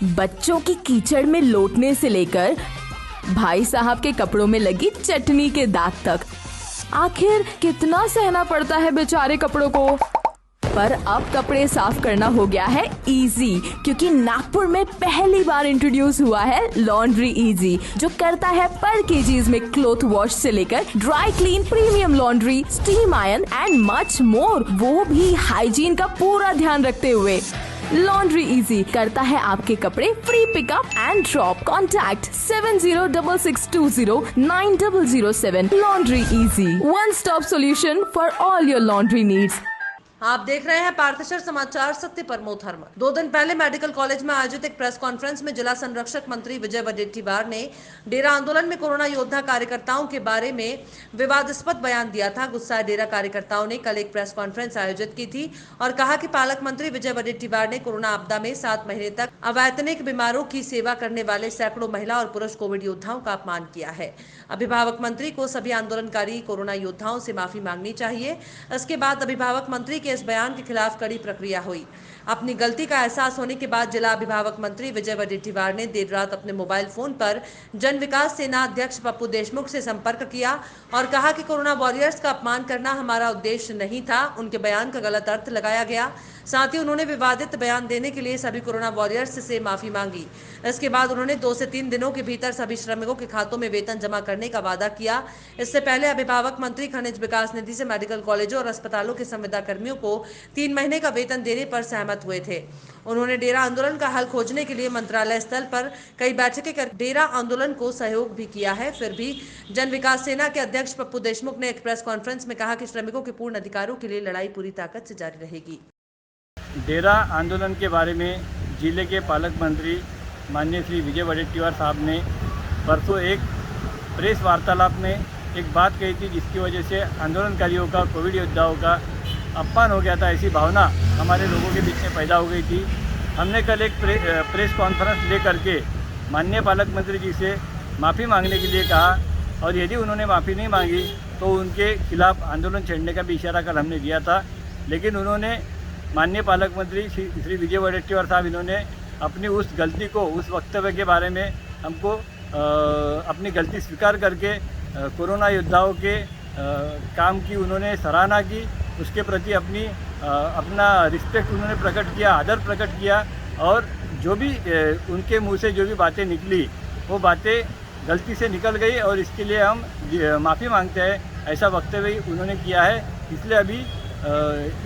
बच्चों की कीचड़ में लौटने से लेकर भाई साहब के कपड़ों में लगी चटनी के दाग तक, आखिर कितना सहना पड़ता है बेचारे कपड़ों को। पर अब कपड़े साफ करना हो गया है इजी, क्योंकि नागपुर में पहली बार इंट्रोड्यूस हुआ है लॉन्ड्री इजी, जो करता है पर केजीज में क्लॉथ वॉश से लेकर dry clean, premium laundry, steam iron and much more, वो भी हाइजीन का पूरा ध्यान रखते हुए। लॉन्ड्री इजी करता है आपके कपड़े free pickup and drop. Contact 7066209007। Laundry easy, one stop solution for all your laundry needs. आप देख रहे हैं पार्थेश्वर समाचार, सत्य परमो धर्म। 2 दिन पहले मेडिकल कॉलेज में आयोजित एक प्रेस कॉन्फ्रेंस में जिला संरक्षक मंत्री विजय वडेट्टीवार ने डेरा आंदोलन में कोरोना योद्धा कार्यकर्ताओं के बारे में विवादास्पद बयान दिया था। गुस्साए डेरा कार्यकर्ताओं ने कल एक प्रेस कॉन्फ्रेंस आयोजित की थी और कहा कि पालक मंत्री विजय वडेट्टीवार ने कोरोना आपदा में 7 महीने तक अवैतनिक बीमारों की सेवा करने वाले सैकड़ों महिला और पुरुष कोविड योद्धाओं का अपमान किया है। अभिभावक मंत्री को सभी आंदोलनकारी कोरोना योद्धाओं से माफी मांगनी चाहिए। इसके बाद अभिभावक मंत्री इस बयान के खिलाफ कड़ी प्रक्रिया हुई। अपनी गलती का एहसास होने के बाद जिला अभिभावक मंत्री विजय वडेट्टीवार ने देर रात अपने मोबाइल फोन पर जन विकास सेना अध्यक्ष पप्पू देशमुख से संपर्क किया और कहा कि कोरोना वॉरियर्स का अपमान करना हमारा उद्देश्य नहीं था। उनके बयान का गलत अर्थ लगाया गया। साथ ही उन्होंने विवादित बयान देने के लिए सभी कोरोना वॉरियर्स से माफी मांगी। इसके बाद उन्होंने 2 से 3 दिनों के भीतर सभी श्रमिकों के खातों में वेतन जमा करने का वादा किया। इससे पहले अभिभावक मंत्री खनिज विकास निधि से मेडिकल कॉलेजों और अस्पतालों के संविदा कर्मियों को 3 महीने का वेतन देने पर सहमत हुए थे। उन्होंने डेरा आंदोलन का हल खोजने के लिए मंत्रालय स्तर पर कई बैठकें कर डेरा आंदोलन को सहयोग भी किया है। फिर भी जन विकास सेना के अध्यक्ष पप्पू देशमुख ने एक प्रेस कॉन्फ्रेंस में कहा कि श्रमिकों के पूर्ण अधिकारों के लिए लड़ाई पूरी ताकत से जारी रहेगी। डेरा आंदोलन के बारे में जिले के पालक मंत्री माननीय श्री विजय वडेट्टीवार साहब ने परसों एक प्रेस वार्तालाप में एक बात कही थी, जिसकी वजह से आंदोलनकारियों का, कोविड योद्धाओं का अपमान हो गया था, ऐसी भावना हमारे लोगों के बीच में पैदा हो गई थी। हमने कल एक प्रेस कॉन्फ्रेंस ले करके माननीय पालक मंत्री जी से माफ़ी मांगने के लिए कहा और यदि उन्होंने माफ़ी नहीं मांगी तो उनके खिलाफ आंदोलन छेड़ने का भी इशारा कल हमने दिया था। लेकिन उन्होंने, माननीय पालक मंत्री श्री विजय वडेट्टीवार साहब, इन्होंने अपनी उस गलती को, उस वक्तव्य के बारे में हमको अपनी गलती स्वीकार करके कोरोना योद्धाओं के काम की उन्होंने सराहना की, उसके प्रति अपना रिस्पेक्ट उन्होंने प्रकट किया, आदर प्रकट किया और जो भी उनके मुंह से जो भी बातें निकली वो बातें गलती से निकल गई और इसके लिए हम माफ़ी मांगते हैं, ऐसा वक्तव्य उन्होंने किया है। इसलिए अभी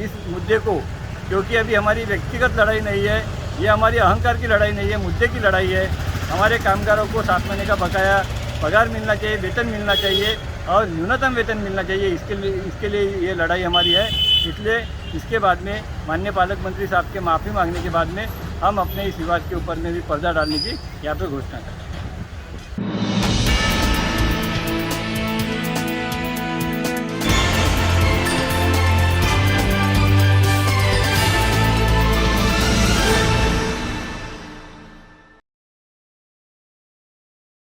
इस मुद्दे को, क्योंकि अभी हमारी व्यक्तिगत लड़ाई नहीं है, ये हमारी अहंकार की लड़ाई नहीं है, मुद्दे की लड़ाई है। हमारे कामगारों को 7 महीने का बकाया पगार मिलना चाहिए, वेतन मिलना चाहिए और न्यूनतम वेतन मिलना चाहिए। इसके लिए ये लड़ाई हमारी है। इसलिए इसके बाद में माननीय पालक मंत्री साहब के माफ़ी मांगने के बाद में हम अपने इस विवाद के ऊपर में भी पर्दा डालने की यहाँ पर घोषणा करें।